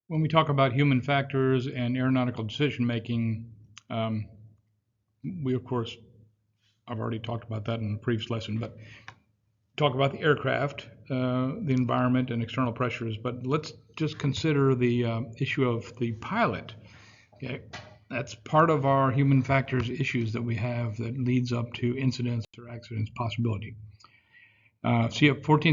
When we talk about human factors and aeronautical decision making, we of course, I've already talked about that in the previous lesson, but talk about the aircraft, the environment, and external pressures. But let's just consider the issue of the pilot. Okay, that's part of our human factors issues that we have that leads up to incidents or accidents possibility. 14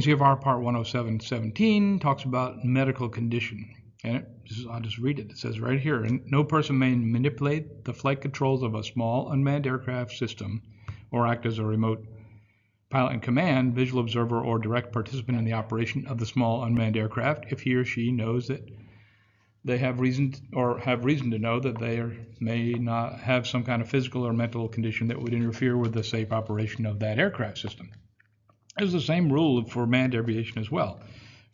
CFR Part 107.17 talks about medical condition. And I'll just read it. It says right here, and no person may manipulate the flight controls of a small unmanned aircraft system or act as a remote pilot in command, visual observer, or direct participant in the operation of the small unmanned aircraft if he or she knows that they have reason to know that they may not have some kind of physical or mental condition that would interfere with the safe operation of that aircraft system. There's the same rule for manned aviation as well,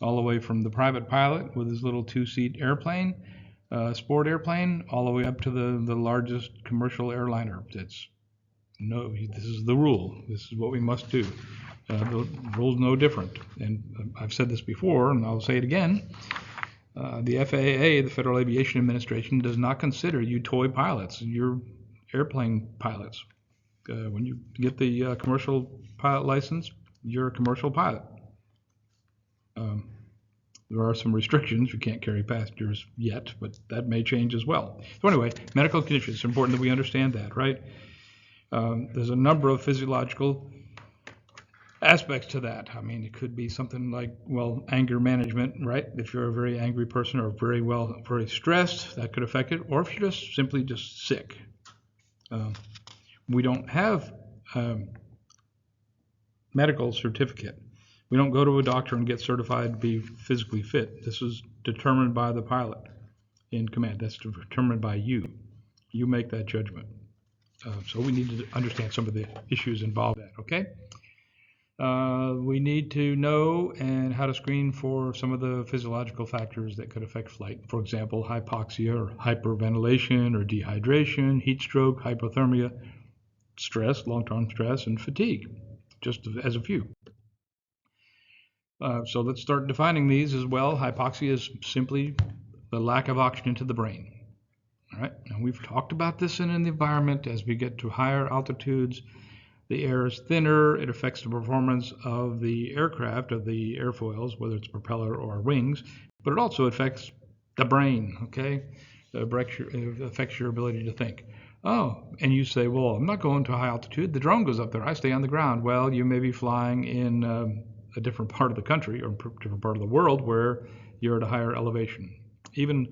all the way from the private pilot with his little two-seat airplane, sport airplane, all the way up to the largest commercial airliner. This is the rule. This is what we must do. The rule's no different. And I've said this before, and I'll say it again. The FAA, the Federal Aviation Administration, does not consider you toy pilots. You're airplane pilots. When you get the commercial pilot license, you're a commercial pilot. There are some restrictions. You can't carry passengers yet, but that may change as well. So anyway, medical conditions. It's important that we understand that, right? There's a number of physiological aspects to that. I mean, it could be something like, well, anger management, right? If you're a very angry person or very stressed, that could affect it. Or if you're just simply sick. We don't have medical certificate. We don't go to a doctor and get certified to be physically fit. This is determined by the pilot in command. That's determined by you. You make that judgment. So we need to understand some of the issues involved in that, okay? We need to know and how to screen for some of the physiological factors that could affect flight. For example, hypoxia or hyperventilation or dehydration, heat stroke, hypothermia, stress, long-term stress, and fatigue, just as a few. So let's start defining these as well. Hypoxia is simply the lack of oxygen to the brain. All right, and we've talked about this in the environment. As we get to higher altitudes, the air is thinner. It affects the performance of the aircraft, of the airfoils, whether it's propeller or wings, but it also affects the brain, okay? It affects your ability to think. Oh, and you say, well, I'm not going to high altitude. The drone goes up there. I stay on the ground. Well, you may be flying in a different part of the country or different part of the world where you're at a higher elevation. Even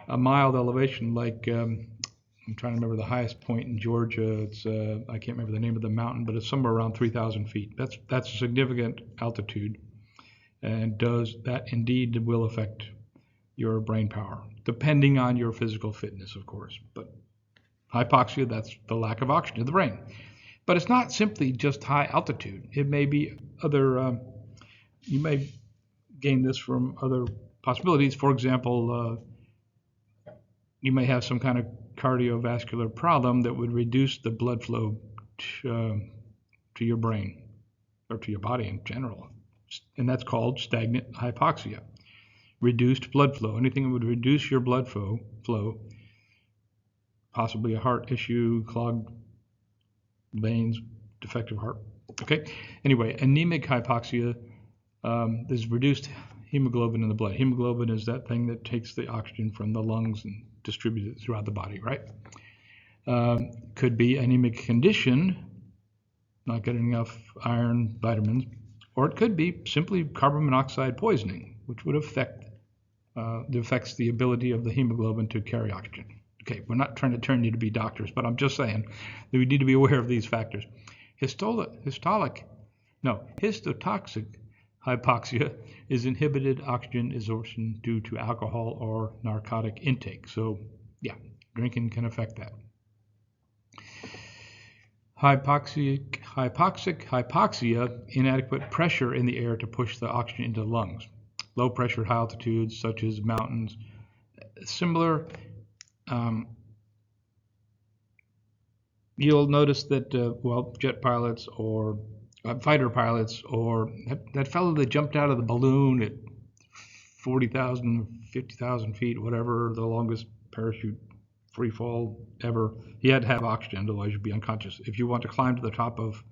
a mild elevation, like I'm trying to remember the highest point in Georgia. It's I can't remember the name of the mountain, but it's somewhere around 3,000 feet. That's a significant altitude, and that indeed will affect your brain power, depending on your physical fitness, of course. But hypoxia, that's the lack of oxygen in the brain. But it's not simply just high altitude. It may be other, you may gain this from other possibilities. For example, you may have some kind of cardiovascular problem that would reduce the blood flow to your brain or to your body in general. And that's called stagnant hypoxia. Reduced blood flow. Anything that would reduce your blood flow, possibly a heart issue, clogged veins, defective heart. Okay. Anyway, anemic hypoxia is reduced hemoglobin in the blood. Hemoglobin is that thing that takes the oxygen from the lungs and distributes it throughout the body, right? Could be anemic condition, not getting enough iron, vitamins, or it could be simply carbon monoxide poisoning, which would affects the ability of the hemoglobin to carry oxygen. Okay, we're not trying to turn you to be doctors, but I'm just saying that we need to be aware of these factors. Histotoxic hypoxia is inhibited oxygen absorption due to alcohol or narcotic intake. So, yeah, drinking can affect that. Hypoxia, inadequate pressure in the air to push the oxygen into the lungs. Low pressure, high altitudes, such as mountains. Similar. You'll notice that, jet pilots or fighter pilots or that fellow that jumped out of the balloon at 40,000, 50,000 feet, whatever, the longest parachute free fall ever. He had to have oxygen, otherwise you'd be unconscious. If you want to climb to the top of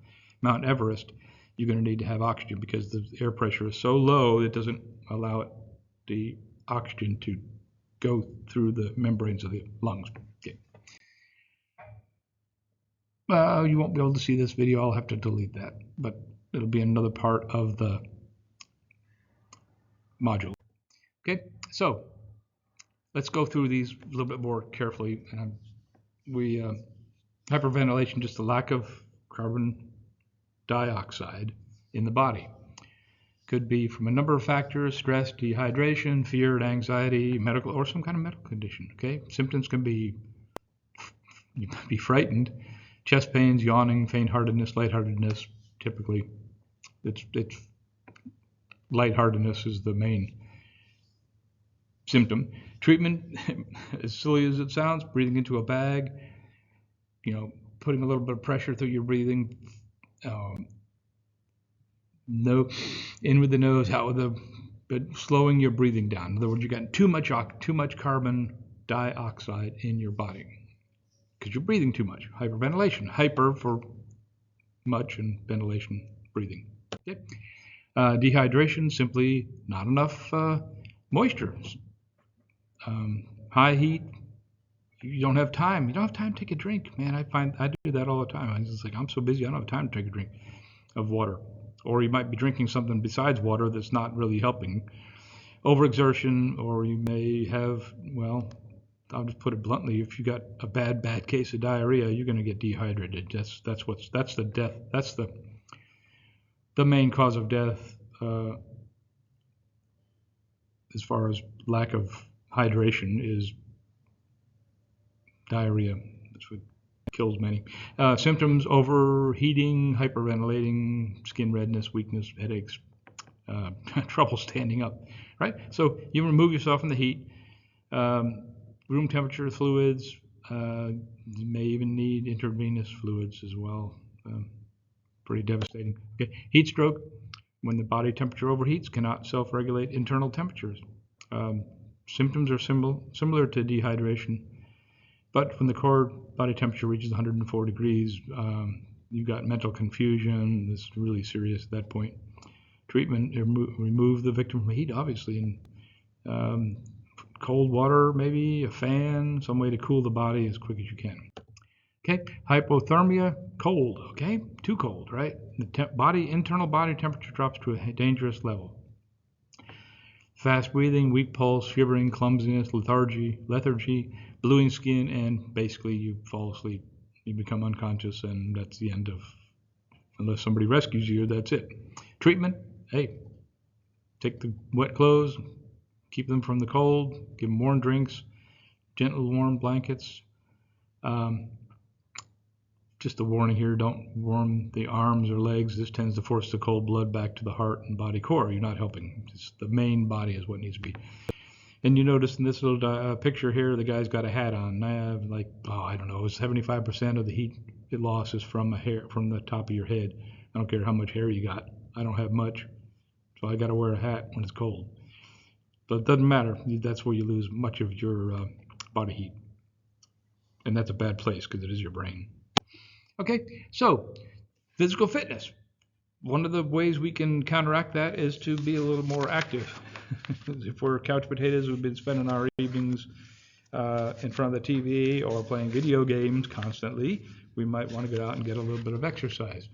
Mount Everest, you're going to need to have oxygen because the air pressure is so low it doesn't allow the oxygen to go through the membranes of the lungs. Okay. You won't be able to see this video. I'll have to delete that, but it'll be another part of the module. Okay, so let's go through these a little bit more carefully. Hyperventilation, just the lack of carbon dioxide in the body. Could be from a number of factors: stress, dehydration, fear, and anxiety, medical, or some kind of medical condition. Okay, symptoms can be, you might be frightened, chest pains, yawning, faint-heartedness, lightheartedness. Typically, it's lightheartedness is the main symptom. Treatment, as silly as it sounds, breathing into a bag, putting a little bit of pressure through your breathing. In with the nose, out with the, but slowing your breathing down. In other words, you got too much carbon dioxide in your body because you're breathing too much. Hyperventilation, hyper for much, and ventilation, breathing. Okay. Dehydration, simply not enough moisture. High heat, you don't have time. You don't have time to take a drink, man. I do that all the time. I'm just like, I'm so busy, I don't have time to take a drink of water. Or you might be drinking something besides water that's not really helping. Overexertion, or you may have, well, I'll just put it bluntly, if you got a bad case of diarrhea, you're going to get dehydrated. That's the death. That's the main cause of death as far as lack of hydration is diarrhea. That's what kills many. Symptoms: overheating, hyperventilating, skin redness, weakness, headaches, trouble standing up, right? So you remove yourself from the heat. Room temperature fluids, you may even need intravenous fluids as well. Pretty devastating. Okay. Heat stroke, when the body temperature overheats, cannot self-regulate internal temperatures. Symptoms are similar to dehydration, but when the core body temperature reaches 104 degrees, you've got mental confusion. It's really serious at that point. Treatment: remove the victim from heat, obviously, and cold water, maybe a fan, some way to cool the body as quick as you can. Okay, hypothermia, cold. Okay, too cold, right? The internal body temperature drops to a dangerous level. Fast breathing, weak pulse, shivering, clumsiness, lethargy, bluing skin, and basically you fall asleep. You become unconscious, and that's the end of, unless somebody rescues you, that's it. Treatment: hey, take the wet clothes, keep them from the cold, give them warm drinks, gentle warm blankets. Just a warning here, don't warm the arms or legs. This tends to force the cold blood back to the heart and body core. You're not helping. Just the main body is what needs to be. And you notice in this little picture here, the guy's got a hat on. I don't know, 75% of the heat loss is from the top of your head. I don't care how much hair you got. I don't have much, so I got to wear a hat when it's cold. But it doesn't matter. That's where you lose much of your body heat. And that's a bad place because it is your brain. Okay, so physical fitness. One of the ways we can counteract that is to be a little more active. If we're couch potatoes, we've been spending our evenings in front of the TV or playing video games constantly, we might want to get out and get a little bit of exercise.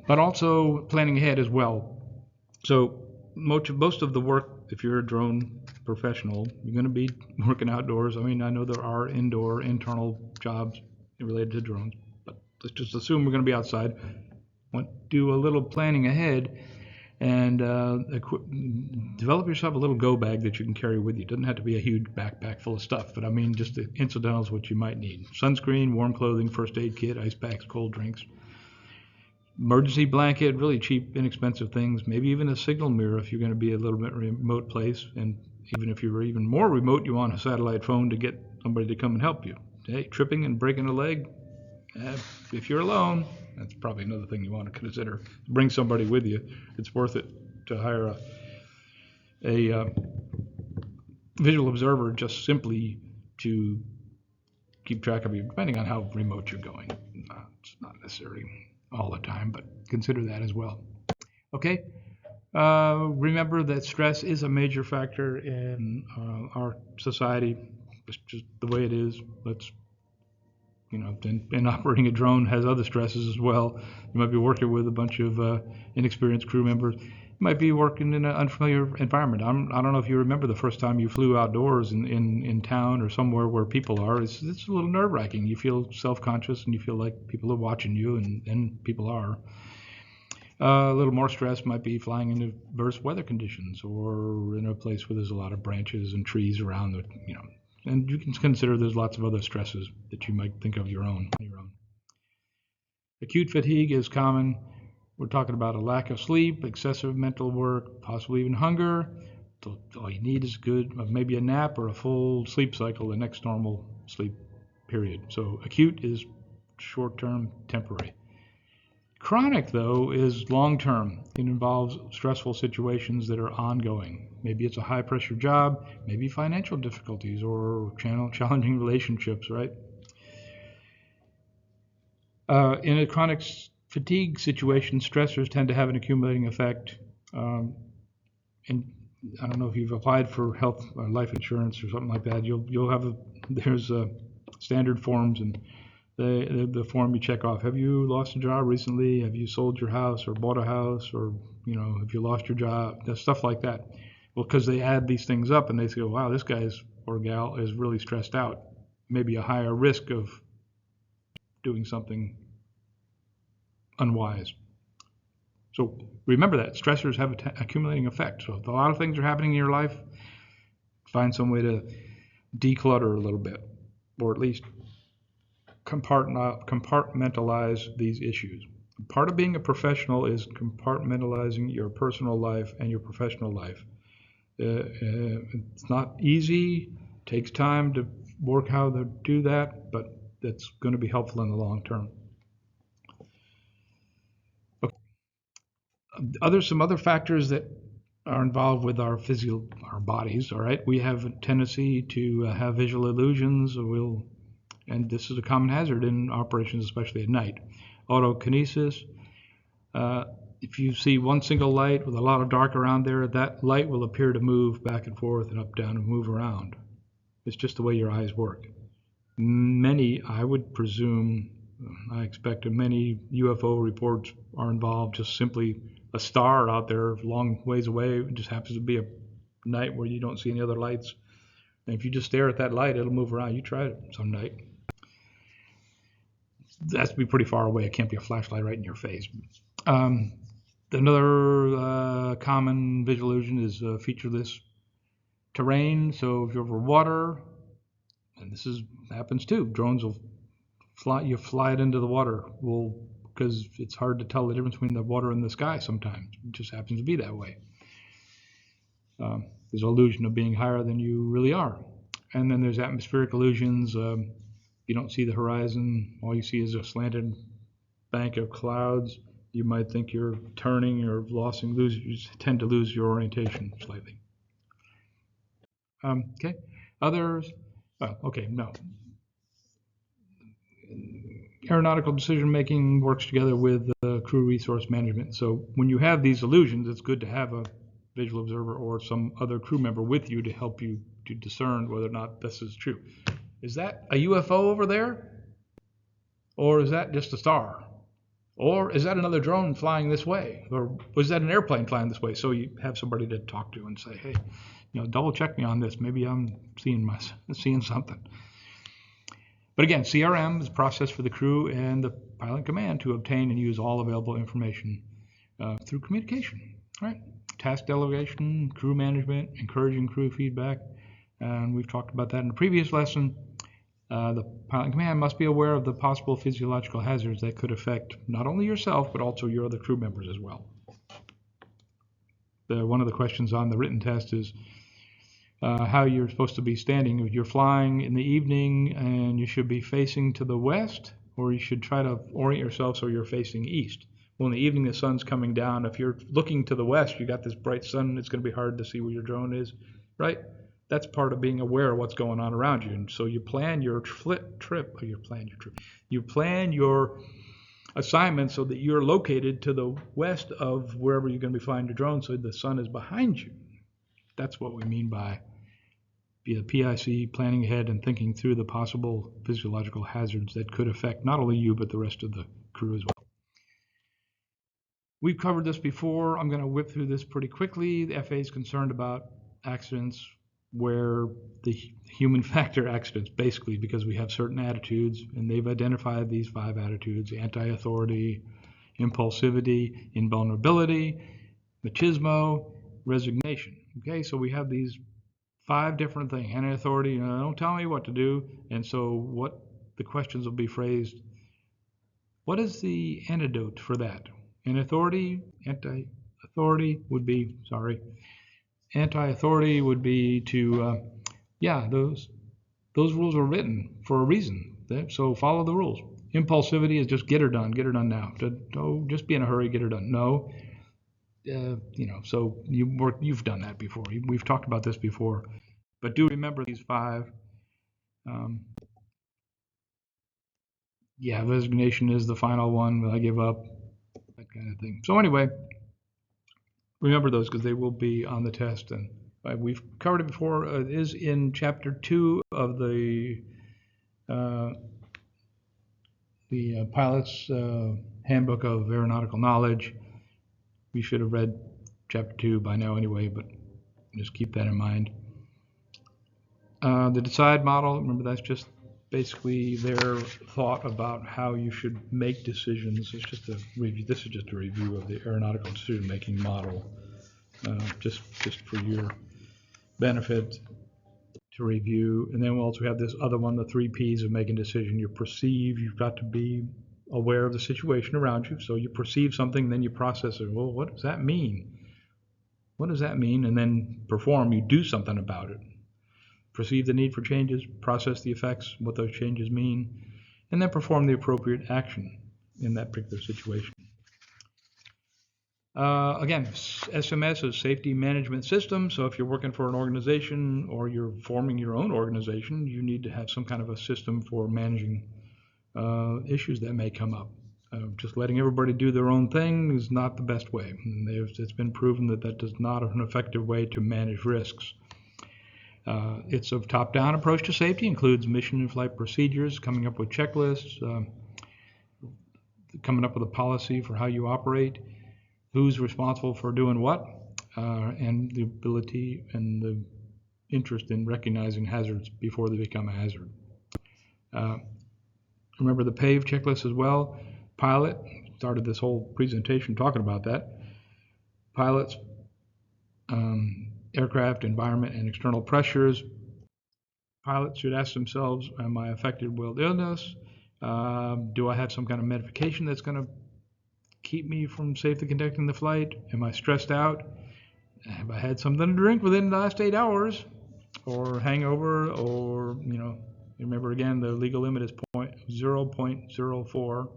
But also planning ahead as well. So most of the work, if you're a drone professional, you're going to be working outdoors. I mean, I know there are indoor, internal jobs related to drones, but let's just assume we're going to be outside. Do a little planning ahead and develop yourself a little go bag that you can carry with you. It doesn't have to be a huge backpack full of stuff, but I mean just the incidentals, what you might need. Sunscreen, warm clothing, first aid kit, ice packs, cold drinks. Emergency blanket, really cheap, inexpensive things. Maybe even a signal mirror if you're going to be a little bit remote place. And even if you're even more remote, you want a satellite phone to get somebody to come and help you. Hey, tripping and breaking a leg, If you're alone, that's probably another thing you want to consider. Bring somebody with you. It's worth it to hire a visual observer just simply to keep track of you, depending on how remote you're going. It's not necessarily all the time, but consider that as well. Okay. Remember that stress is a major factor in our society. It's just the way it is. And operating a drone has other stresses as well. You might be working with a bunch of inexperienced crew members. You might be working in an unfamiliar environment. I don't know if you remember the first time you flew outdoors in town or somewhere where people are. It's a little nerve-wracking. You feel self-conscious and you feel like people are watching you, and people are. A little more stress might be flying in adverse weather conditions or in a place where there's a lot of branches and trees around and you can consider there's lots of other stresses that you might think of your own. Acute fatigue is common. We're talking about a lack of sleep, excessive mental work, possibly even hunger. So all you need is maybe a nap or a full sleep cycle, the next normal sleep period. So acute is short-term, temporary. Chronic, though, is long-term. It involves stressful situations that are ongoing. Maybe it's a high-pressure job, maybe financial difficulties or challenging relationships, right? In a chronic fatigue situation, stressors tend to have an accumulating effect. And I don't know if you've applied for health or life insurance or something like that. You'll have there's standard forms, and the form you check off. Have you lost a job recently? Have you sold your house or bought a house? Or, have you lost your job? Stuff like that. Well, because they add these things up and they say, wow, this guy or gal is really stressed out. Maybe a higher risk of doing something unwise. So remember that. Stressors have an accumulating effect. So if a lot of things are happening in your life, find some way to declutter a little bit, or at least compartmentalize these issues. Part of being a professional is compartmentalizing your personal life and your professional life. It's not easy, takes time to work how to do that, but that's going to be helpful in the long term. Okay. Some other factors that are involved with our bodies, all right? We have a tendency to have visual illusions, and this is a common hazard in operations, especially at night. Autokinesis. If you see one single light with a lot of dark around there, that light will appear to move back and forth and up, down, and move around. It's just the way your eyes work. I would presume, I expect many UFO reports are involved just simply a star out there a long ways away. It just happens to be a night where you don't see any other lights. And if you just stare at that light, it'll move around. You try it some night. It has to be pretty far away. It can't be a flashlight right in your face. Another common visual illusion is featureless terrain. So if you're over water, and this happens too, drones will fly it into the water. Because it's hard to tell the difference between the water and the sky sometimes. It just happens to be that way. There's an illusion of being higher than you really are. And then there's atmospheric illusions. You don't see the horizon. All you see is a slanted bank of clouds. You might think you're turning or you tend to lose your orientation slightly. Okay. Others. No. Aeronautical decision making works together with crew resource management. So when you have these illusions, it's good to have a visual observer or some other crew member with you to help you to discern whether or not this is true. Is that a UFO over there? Or is that just a star? Or is that another drone flying this way? Or was that an airplane flying this way? So you have somebody to talk to and say, hey, double check me on this. Maybe I'm seeing something. But again, CRM is a process for the crew and the pilot command to obtain and use all available information through communication, right? Task delegation, crew management, encouraging crew feedback. And we've talked about that in the previous lesson. The pilot command must be aware of the possible physiological hazards that could affect not only yourself, but also your other crew members as well. One of the questions on the written test is how you're supposed to be standing. If you're flying in the evening and you should be facing to the west or you should try to orient yourself so you're facing east. Well, in the evening, the sun's coming down. If you're looking to the west, you got this bright sun. It's going to be hard to see where your drone is, right? That's part of being aware of what's going on around you. And so you plan your you plan your assignment so that you're located to the west of wherever you're going to be flying your drone, so the sun is behind you. That's what we mean by the PIC, planning ahead and thinking through the possible physiological hazards that could affect not only you, but the rest of the crew as well. We've covered this before. I'm going to whip through this pretty quickly. The FAA is concerned about accidents where the human factor accidents, basically because we have certain attitudes, and they've identified these 5 attitudes: anti-authority, impulsivity, invulnerability, machismo, resignation. Okay, so we have these 5 different things. Anti-authority, don't tell me what to do. And so what the questions will be phrased: what is the antidote for that? Anti-authority would be to, those rules are written for a reason. So follow the rules. Impulsivity is just get her done now. Don't just be in a hurry, get her done. No, so you've done that before. We've talked about this before, but do remember these 5. Resignation is the final one. I give up, that kind of thing. So anyway, remember those because they will be on the test, and we've covered it before. It is in chapter 2 of the pilot's handbook of aeronautical knowledge. We should have read chapter 2 by now anyway, but just keep that in mind. The DECIDE model, remember, that's just basically their thought about how you should make decisions. It's just a review. This is just a review of the aeronautical decision-making model, just for your benefit to review. And then we'll also have this other one, the 3 Ps of making a decision. You perceive, you've got to be aware of the situation around you. So you perceive something, then you process it. Well, what does that mean? What does that mean? And then perform, you do something about it. Perceive the need for changes, process the effects, what those changes mean, and then perform the appropriate action in that particular situation. Again, SMS is Safety Management System. So if you're working for an organization or you're forming your own organization, you need to have some kind of a system for managing issues that may come up. Just letting everybody do their own thing is not the best way. And it's been proven that is not an effective way to manage risks. It's a top-down approach to safety, includes mission and flight procedures, coming up with checklists, coming up with a policy for how you operate, who's responsible for doing what, and the ability and the interest in recognizing hazards before they become a hazard. Remember the PAVE checklist as well. Pilot, started this whole presentation talking about that. Pilots, aircraft, environment, and external pressures. Pilots should ask themselves, am I affected with illness? Do I have some kind of medication that's going to keep me from safely conducting the flight? Am I stressed out? Have I had something to drink within the last 8 hours? Or hangover? Or, remember again, the legal limit is 0.04.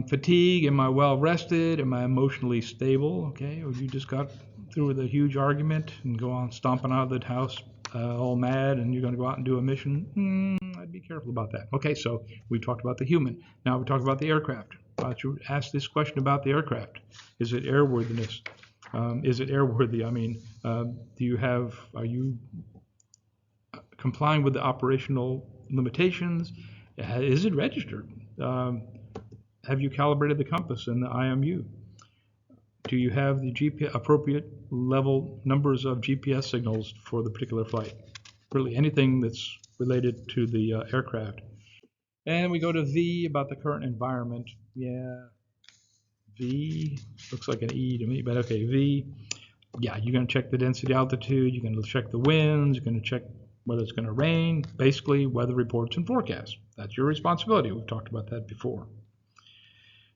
Fatigue, am I well rested? Am I emotionally stable? Okay, or you just got through with a huge argument and go on stomping out of the house all mad, and you're going to go out and do a mission? I'd be careful about that. Okay, so we talked about the human. Now we talk about the aircraft. I should ask this question about the aircraft. Is it airworthiness? Is it airworthy? Are you complying with the operational limitations? Is it registered? Have you calibrated the compass and the IMU? Do you have the appropriate level numbers of GPS signals for the particular flight? Really anything that's related to the aircraft. And we go to V, about the current environment. Yeah, V looks like an E to me, but okay, V. Yeah, you're going to check the density, altitude. You're going to check the winds. You're going to check whether it's going to rain. Basically, weather reports and forecasts. That's your responsibility. We've talked about that before.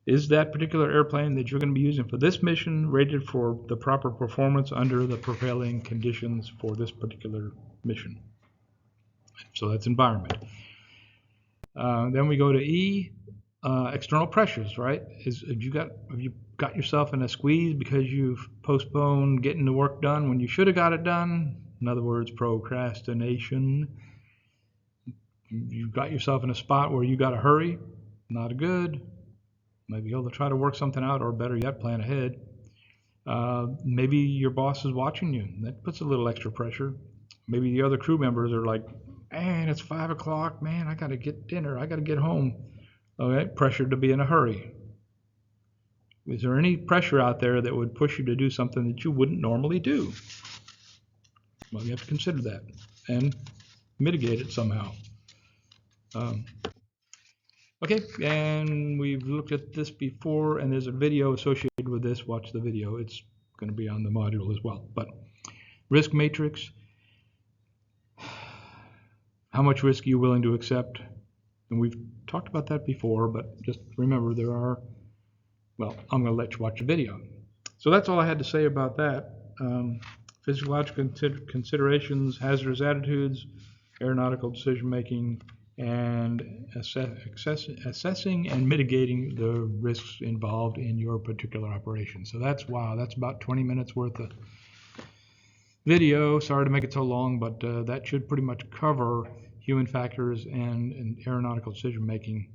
Is that particular airplane that you're going to be using for this mission rated for the proper performance under the prevailing conditions for this particular mission? So that's environment. Then we go to E, external pressures, right? Have you got yourself in a squeeze because you've postponed getting the work done when you should have got it done? In other words, procrastination. You've got yourself in a spot where you got to hurry. Not good. Maybe you'll try to work something out, or better yet, plan ahead. Maybe your boss is watching you. That puts a little extra pressure. Maybe the other crew members are like, man, it's 5 o'clock. Man, I got to get dinner. I got to get home. Okay, pressure to be in a hurry. Is there any pressure out there that would push you to do something that you wouldn't normally do? Well, you have to consider that and mitigate it somehow. Okay, and we've looked at this before, and there's a video associated with this. Watch the video. It's going to be on the module as well. But risk matrix, how much risk are you willing to accept? And we've talked about that before, but just remember well, I'm going to let you watch the video. So that's all I had to say about that. Physiological considerations, hazardous attitudes, aeronautical decision-making, and assessing and mitigating the risks involved in your particular operation. So that's about 20 minutes worth of video. Sorry to make it so long, but that should pretty much cover human factors and aeronautical decision-making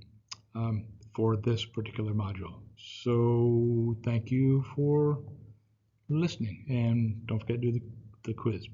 for this particular module. So thank you for listening, and don't forget to do the quiz.